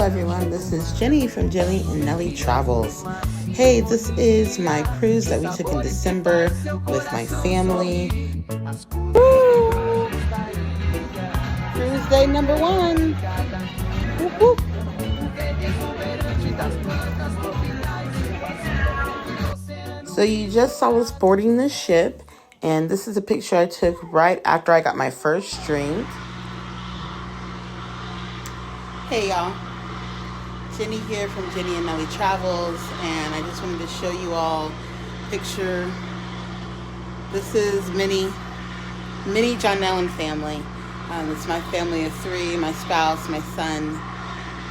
everyone, this is Jenny from Jenny and Nelly Travels. Hey, this is my cruise that we took in December with my family. Woo! Cruise day number 1. Whoop, whoop. So you just saw us boarding the ship, and this is a picture I took right after I got my first drink. Hey y'all, Jenny here from Jenny and Nelly Travels, and I just wanted to show you all a picture. This is mini John Ellen family. It's my family of 3, my spouse, my son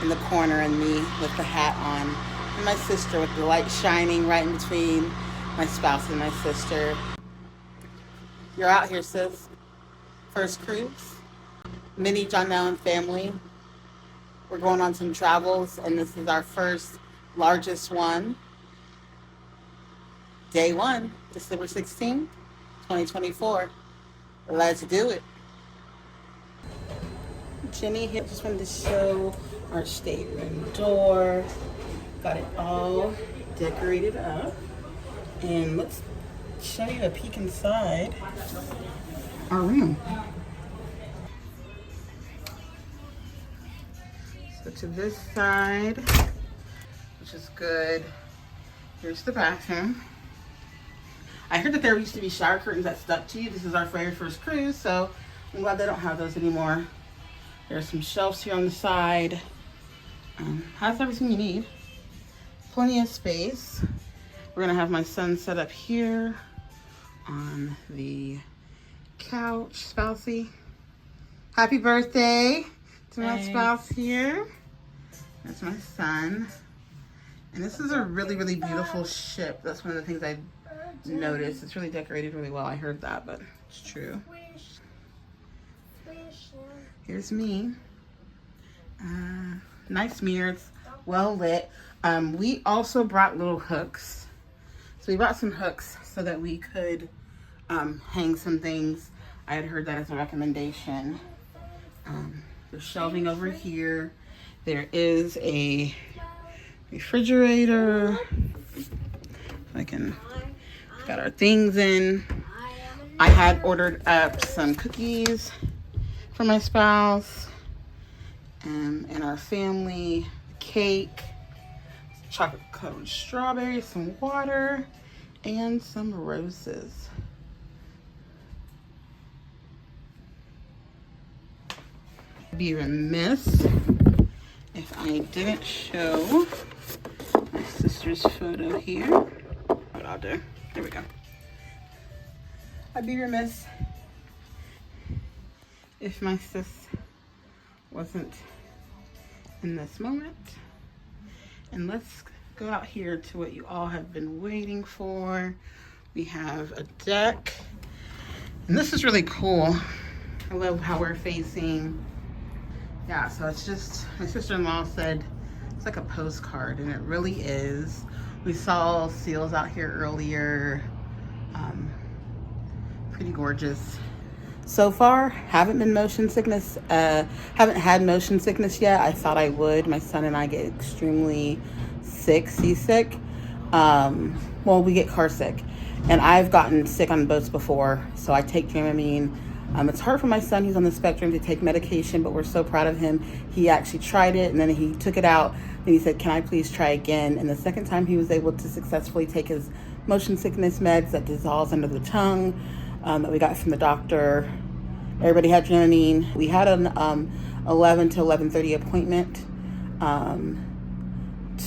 in the corner, and me with the hat on, and my sister with the light shining right in between my spouse and my sister. You're out here, sis. First cruise, mini John Ellen family. We're going on some travels, and this is our first largest one. Day 1, December 16th, 2024. Let's do it. Jenny here, just wanted to show our stateroom door. Got it all decorated up. And let's show you a peek inside our room. So to this side, which is good. Here's the bathroom. I heard that there used to be shower curtains that stuck to you. This is our very first cruise, so I'm glad they don't have those anymore. There's some shelves here on the side. Has everything you need. Plenty of space. We're gonna have my son set up here on the couch. Spousey, happy birthday to my spouse here. That's my son. And this is a really, really beautiful ship. That's one of the things I noticed. It's really decorated really well. I heard that, but it's true. Here's me. Nice mirrors, well lit. We also brought little hooks. So we brought some hooks so that we could hang some things. I had heard that as a recommendation. There's shelving over here. There is a refrigerator. Got our things in. I had ordered up some cookies for my spouse and our family, cake, chocolate covered strawberries, some water, and some roses. Be remiss if I didn't show my sister's photo here. What I'll do, there we go. I'd be remiss if my sis wasn't in this moment. And let's go out here to what you all have been waiting for. We have a deck, and this is really cool. I love how we're facing. Yeah, so it's just, my sister-in-law said it's like a postcard, and it really is. We saw seals out here earlier. Pretty gorgeous. So far, haven't had motion sickness yet. I thought I would. My son and I get extremely seasick. Well, we get car sick, and I've gotten sick on boats before, so I take Dramamine. It's hard for my son, he's on the spectrum, to take medication, but we're so proud of him. He actually tried it, and then he took it out, and he said, can I please try again? And the second time he was able to successfully take his motion sickness meds that dissolves under the tongue, that we got from the doctor. Everybody had Dramamine. We had an 11 to 11:30 appointment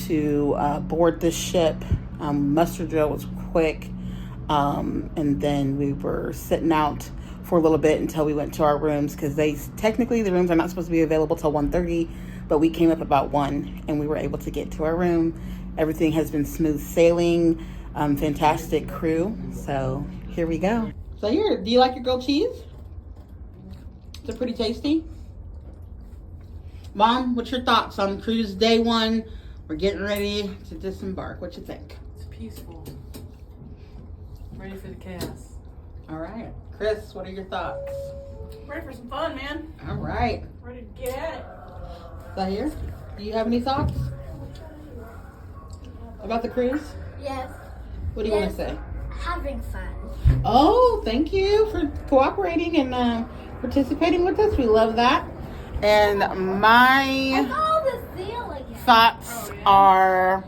to board the ship. Muster drill was quick, and then we were sitting out for a little bit until we went to our rooms, because technically the rooms are not supposed to be available till 1:30, but we came up about 1 and we were able to get to our room. Everything has been smooth sailing. Fantastic crew. So here we go. So do you like your grilled cheese? Is it pretty tasty? Mom, what's your thoughts on cruise day 1? We're getting ready to disembark. What you think? It's peaceful. Ready for the chaos. All right. Chris, what are your thoughts? Ready for some fun, man. All right. Ready to get at it. Is that here? Do you have any thoughts about the cruise? Yes. What do you want to say? Having fun. Oh, thank you for cooperating and participating with us. We love that. And my the seal again. thoughts are,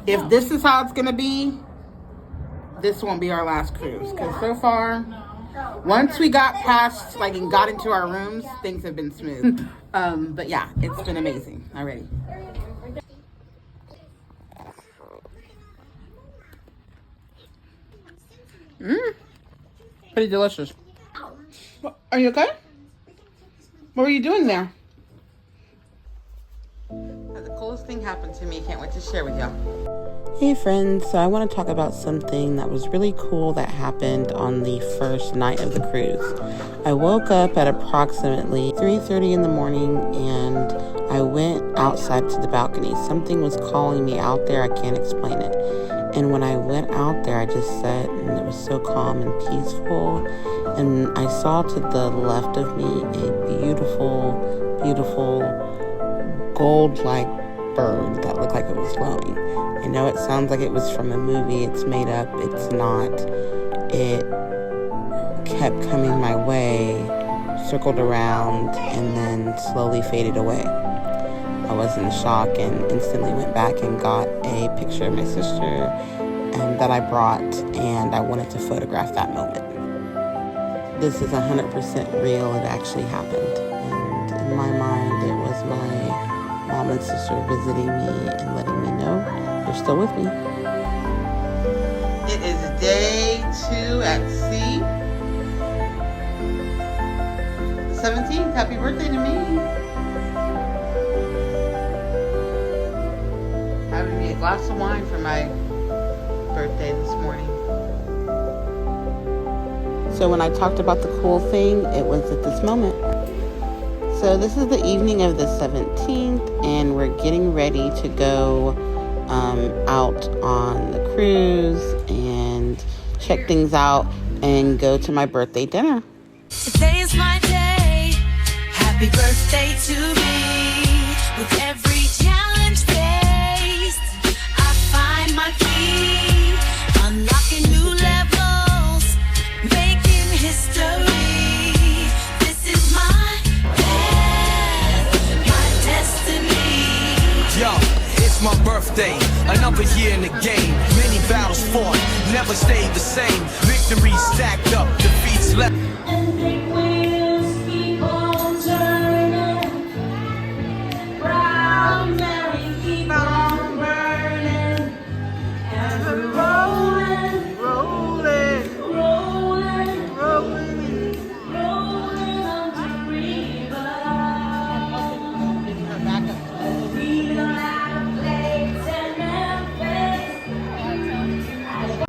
if this is how it's going to be, this won't be our last cruise. Because so far, once we got past, like, and got into our rooms, things have been smooth. But yeah, it's been amazing already. Pretty delicious. Are you okay? What were you doing there? The coolest thing happened to me. Can't wait to share with y'all. Hey friends, so I want to talk about something that was really cool that happened on the first night of the cruise. I woke up at approximately 3:30 in the morning and I went outside to the balcony. Something was calling me out there. I can't explain it. And when I went out there, I just sat and it was so calm and peaceful. And I saw to the left of me a beautiful, beautiful gold-like bird that looked like it was glowing. I know it sounds like it was from a movie. It's made up. It's not. It kept coming my way, circled around, and then slowly faded away. I was in shock and instantly went back and got a picture of my sister and that I brought, and I wanted to photograph that moment. This is 100% real. It actually happened. And in my mind, it was my mom and sister visiting me and letting me know they're still with me. It is day 2 at sea. 17th. Happy birthday to me. Having me a glass of wine for my birthday this morning. So when I talked about the cool thing, it was at this moment. So this is the evening of the 17th, and we're getting ready to go out on the cruise and check things out and go to my birthday dinner. Today is my day. Happy birthday to me. With every challenge faced, I find my key, unlocking new levels, making history. This is my path, my destiny. Yo, it's my birthday, another year in the game. Many battles fought, never stayed the same. Victories stacked up, defeats left. And big wheels keep on turning, brown Mary keep on burning, and we're rolling, rolling, rolling, rolling, rolling on the river. We don't have a place in Memphis.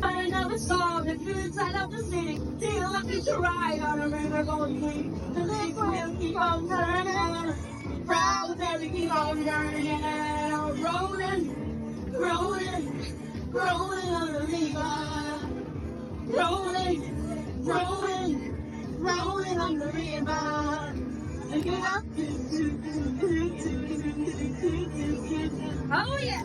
Find another song that fits inside of the city. Feel like it's a ride on a river going free. The big wheels keep on turning. Proud Mary keep on burning. Rolling, rolling, rolling on the river. Rolling, rolling, rolling on the river. Oh yeah.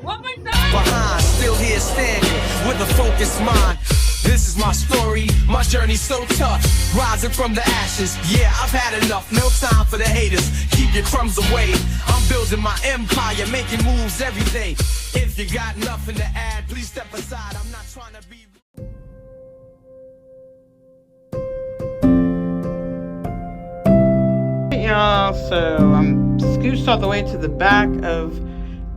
One more time. Behind, still here standing with a focused mind. This is my story, my journey so tough. Rising from the ashes, yeah, I've had enough. No time for the haters, keep your crumbs away. I'm building my empire, making moves every day. If you got nothing to add, please step aside. I'm not trying to be... Y'all, so I'm scooched all the way to the back of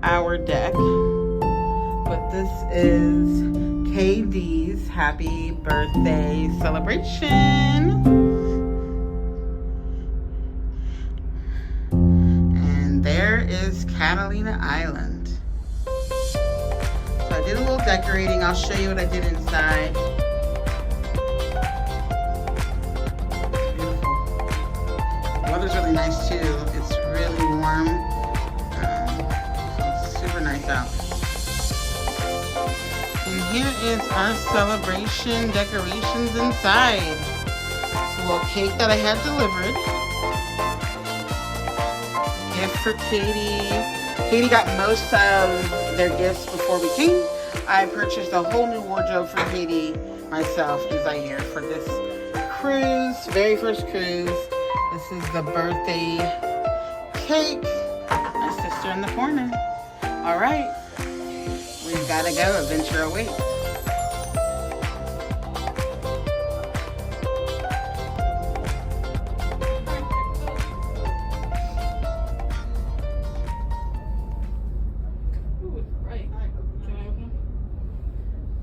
our deck, but this is KD's happy birthday celebration, and there is Catalina Island. So I did a little decorating. I'll show you what I did inside. The weather's really nice too. It's really warm. So it's super nice out. And here is our celebration decorations inside. It's a little cake that I had delivered. gift for Katie. Katie got most of their gifts before we came. I purchased a whole new wardrobe for Katie, myself, and Zaire for this cruise, very first cruise. This is the birthday cake. My sister in the corner. All right, we've got to go. Adventure awaits. Ooh, right. Can I open them?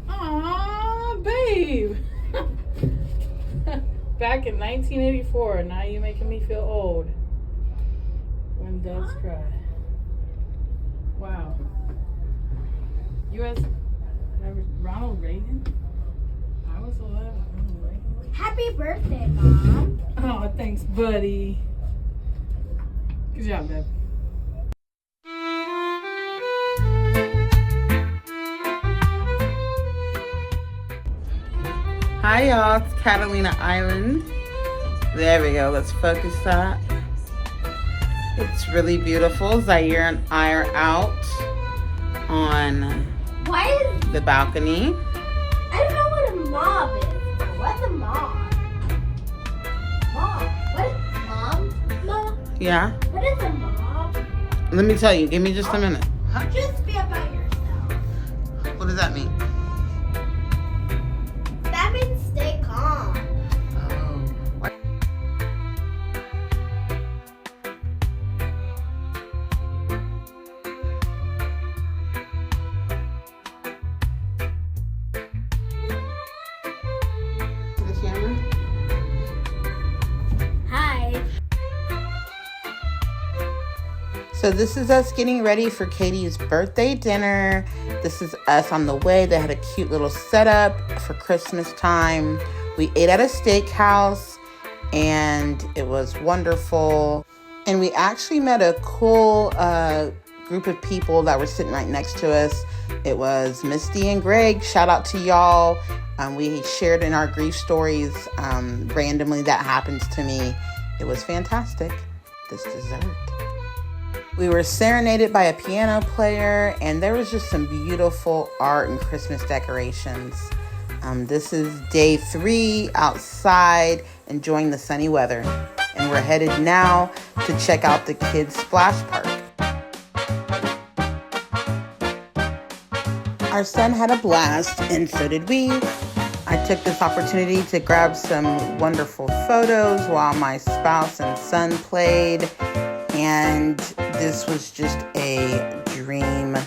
Aw, babe. Back in 1984. Now you're making me feel old. When doves cry. Wow. U.S. Ronald Reagan? I was 11. Ronald Reagan. Happy birthday, Mom. Oh, thanks, buddy. Good job, babe. Hi y'all, it's Catalina Island. There we go, let's focus that. It's really beautiful. Zaire and I are out on Why is... the balcony. I don't know what a mob is. What's a mob? Mob. What is mom? Mom? Yeah, What is a mob? let me tell you, give me just a minute. Just be about yourself. What does that mean? That means stay calm. Oh, what? To the camera. Hi. So this is us getting ready for Katie's birthday dinner. This is us on the way. They had a cute little setup for Christmas time. We ate at a steakhouse and it was wonderful. And we actually met a cool group of people that were sitting right next to us. It was Misty and Greg. Shout out to y'all. We shared in our grief stories randomly that happens to me. It was fantastic. This dessert. We were serenaded by a piano player, and there was just some beautiful art and Christmas decorations. This is day 3 outside, enjoying the sunny weather. And we're headed now to check out the kids' splash park. Our son had a blast, and so did we. I took this opportunity to grab some wonderful photos while my spouse and son played. And this was just a dream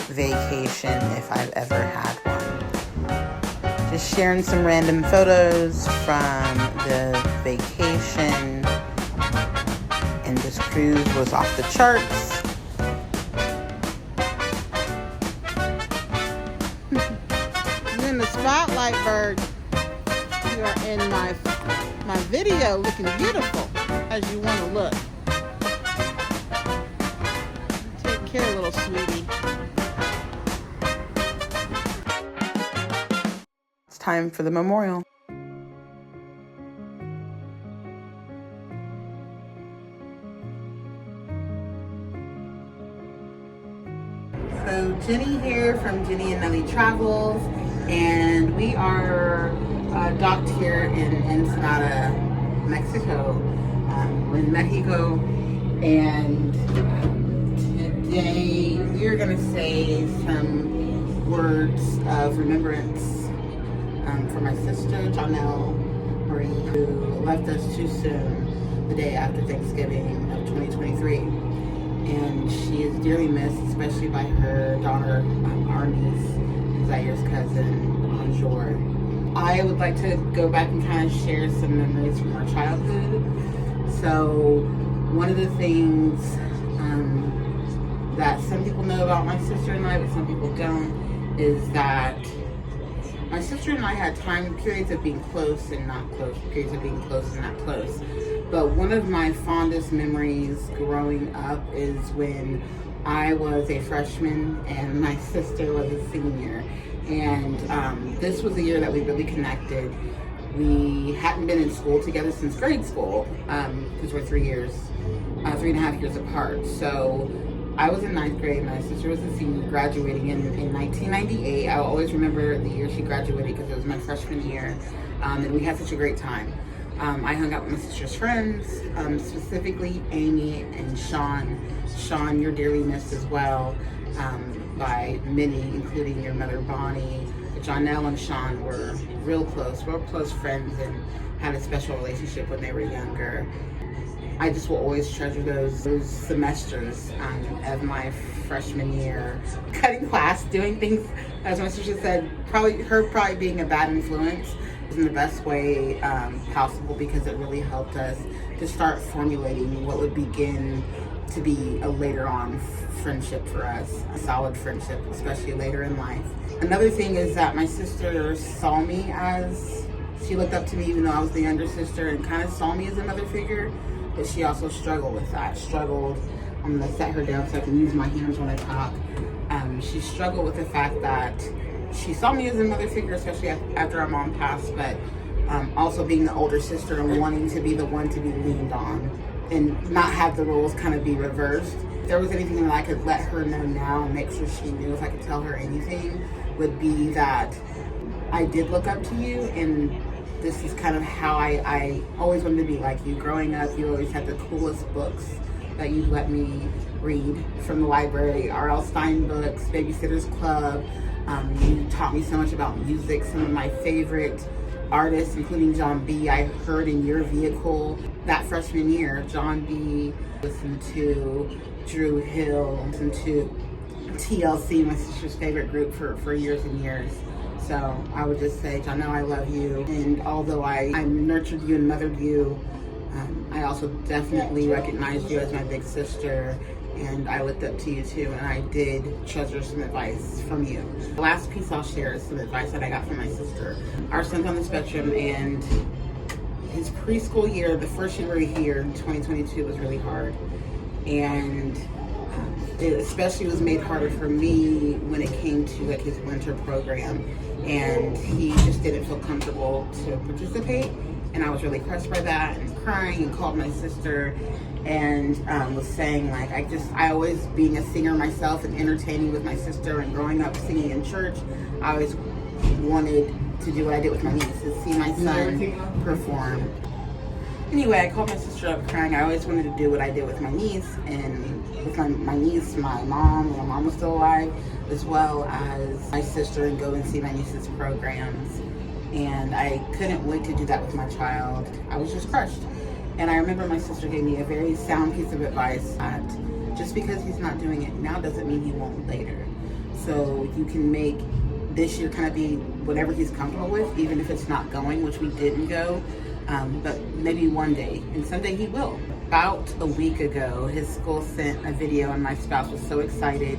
vacation if I've ever had one. Just sharing some random photos from the vacation. And this cruise was off the charts. You're in the spotlight, bird. You are in my video looking beautiful as you want to look. Here, little sweetie. It's time for the memorial. So Jenny here from Jenny and Nelly Travels, and we are docked here in Ensenada, Mexico. We're in Mexico, and today we are going to say some words of remembrance for my sister, Janelle Marie, who left us too soon the day after Thanksgiving of 2023. And she is dearly missed, especially by her daughter, our niece, and Zaire's cousin, Bonjour. I would like to go back and kind of share some memories from our childhood. So one of the things that some people know about my sister and I, but some people don't, is that my sister and I had periods of being close and not close, periods of being close and not close. But one of my fondest memories growing up is when I was a freshman and my sister was a senior. And this was the year that we really connected. We hadn't been in school together since grade school, because we're 3 years 3.5 years apart. So I was in 9th grade, my sister was a senior, graduating in 1998. I'll always remember the year she graduated because it was my freshman year, and we had such a great time. I hung out with my sister's friends, specifically Amy and Sean. Sean, you're dearly missed as well, by many, including your mother Bonnie. Jonelle and Sean were real close friends, and had a special relationship when they were younger. I just will always treasure those semesters of my freshman year. Cutting class, doing things, as my sister said, probably being a bad influence in the best way possible, because it really helped us to start formulating what would begin to be a later on friendship for us, a solid friendship, especially later in life. Another thing is that my sister saw me as, she looked up to me even though I was the younger sister, and kind of saw me as a mother figure. But she also struggled with that. I'm gonna set her down so I can use my hands when I talk. She struggled with the fact that she saw me as a mother figure, especially after our mom passed, but also being the older sister and wanting to be the one to be leaned on and not have the roles kind of be reversed. If there was anything that I could let her know now and make sure she knew, if I could tell her anything, would be that I did look up to you, and this is kind of how I always wanted to be like you. Growing up, you always had the coolest books that you let me read from the library. R.L. Stein books, Babysitter's Club. You taught me so much about music. Some of my favorite artists, including John B., I heard in your vehicle that freshman year. John B., listened to Drew Hill, listened to TLC, my sister's favorite group for years and years. So I would just say, Jonelle, I love you. And although I nurtured you and mothered you, I also definitely recognized you as my big sister, and I looked up to you too, and I did treasure some advice from you. The last piece I'll share is some advice that I got from my sister. Our son's on the spectrum, and his preschool year, the first year we were here in 2022, was really hard. And it especially was made harder for me when it came to like his winter program, and he just didn't feel comfortable to participate, and I was really crushed by that and crying, and called my sister and was saying like, I always, being a singer myself and entertaining with my sister and growing up singing in church, I always wanted to do what I did with my niece, is see my son perform. Anyway, I called my sister up crying. I always wanted to do what I did with my niece, and with my niece, my mom was still alive, as well as my sister, and go and see my niece's programs. And I couldn't wait to do that with my child. I was just crushed. And I remember my sister gave me a very sound piece of advice that just because he's not doing it now doesn't mean he won't later. So you can make this year kind of be whatever he's comfortable with, even if it's not going, which we didn't go. But maybe one day, and someday he will. About a week ago, his school sent a video, and my spouse was so excited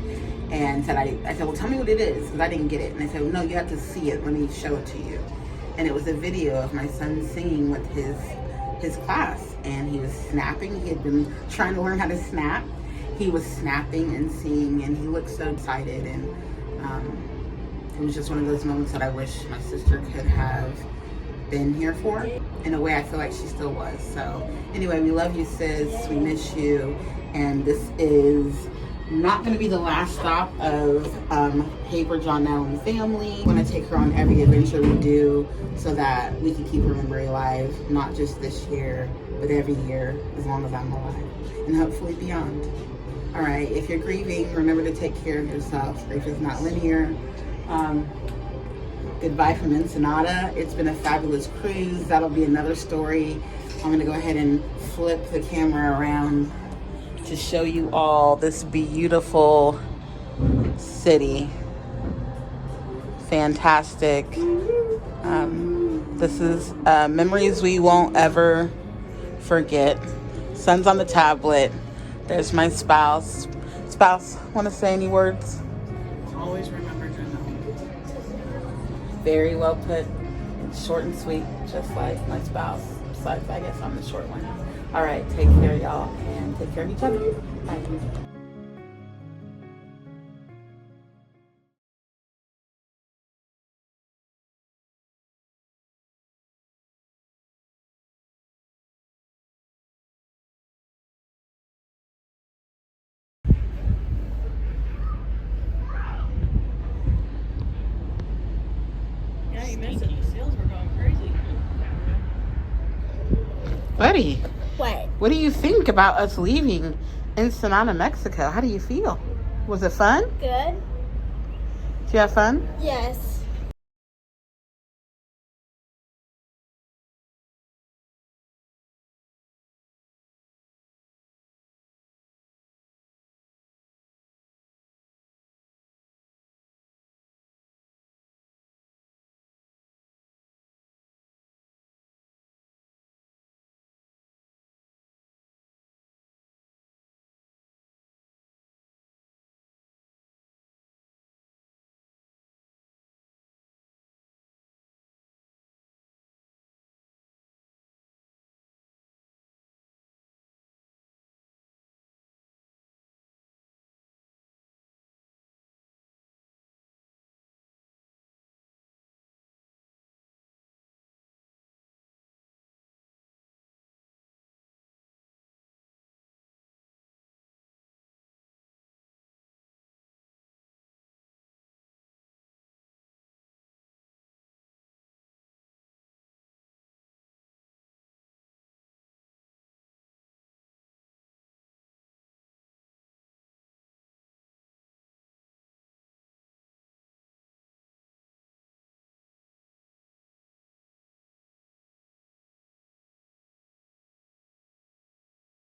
and said, I said, well, tell me what it is, because I didn't get it. And they said, well, no, you have to see it. Let me show it to you. And it was a video of my son singing with his class, and he was snapping. He had been trying to learn how to snap. He was snapping and singing, and he looked so excited. And it was just one of those moments that I wish my sister could have been here for. In a way, I feel like she still was. So anyway, we love you, sis. We miss you. And this is not going to be the last stop of Paper, Jonelle, and family. I want to take her on every adventure we do so that we can keep her memory alive, not just this year, but every year as long as I'm alive, and hopefully beyond. All right, if you're grieving, remember to take care of yourself. Grief is not linear. Goodbye from Ensenada. It's been a fabulous cruise. That'll be another story. I'm gonna go ahead and flip the camera around to show you all this beautiful city. Fantastic. This is memories we won't ever forget. Son's on the tablet. There's my spouse. Spouse, want to say any words? Always remember Jonelle. Very well put. Short and sweet, just like my spouse. Besides, I guess I'm the short one. All right, take care, y'all, and take care of each other. Bye. missed it. Sales were going crazy. Buddy, What? what do you think about us leaving Ensenada, Mexico? How do you feel? Was it fun? Good? Did you have fun? Yes.